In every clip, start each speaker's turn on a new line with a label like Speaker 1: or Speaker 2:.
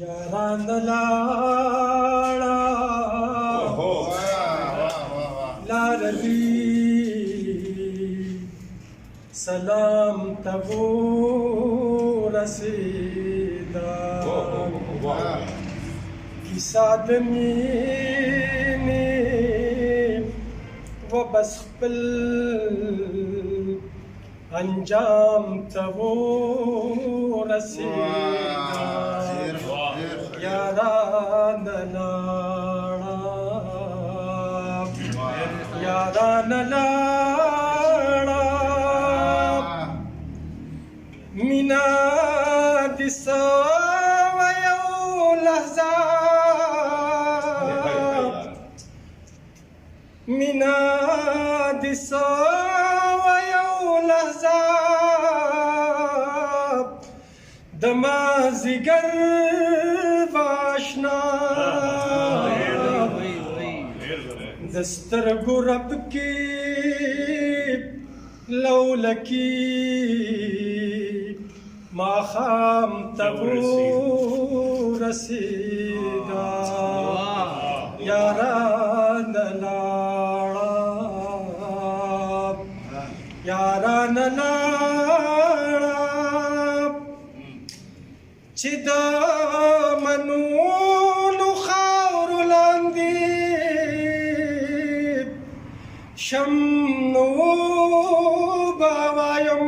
Speaker 1: यारान लाड़ा लारली सलाम तबो रसीदा किसा आदमी ने वो बस पिल अंजाम तबो रसीदा यारान लाड़ा यारान लाड़ा मीना दिसा वयो लहज़ा मीना दिसा वयो लहज़ा दमाज़िगर वाशना दस्तर गुरब की लौलकी माखाम तबू रसीदा यारान लाड़ा यारान लाड़ा चिदा मनूनु खावर लांदी शम्नु बावायम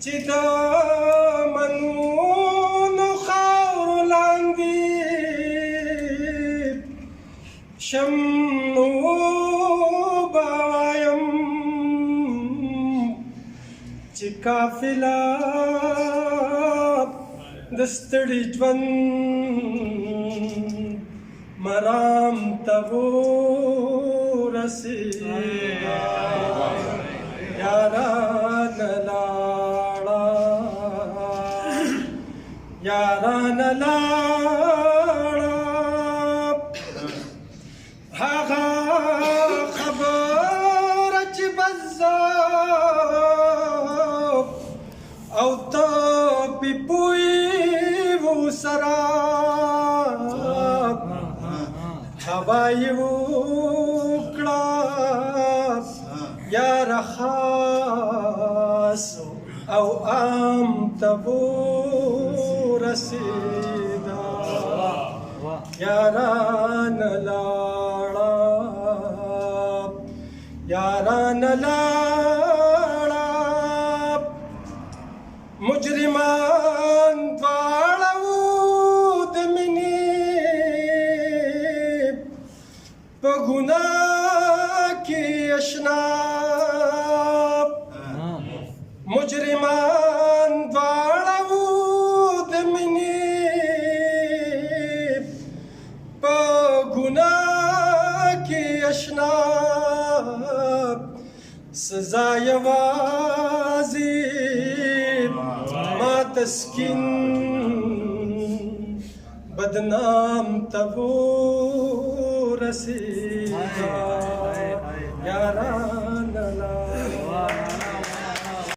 Speaker 1: चिदा मनूनु खावर लांदी शम्नु बावायम काफिला दस्तड़ी ज्वन मराम तबो रसीदा यारान लाड़ा यारान लाड़ा हागा खबर बज़ा او ته پپوی و سراب هوای وکړه یار خاص او عام تبو رسیدا یاران لاړه یاران لاړه مجرمان دواړو د مینې په ګناه کې اشنا مجرمان دواړو د مینې په ګناه کې اشنا سزا یوازې تسکین بدنام تبو رسیدا یاران لاړه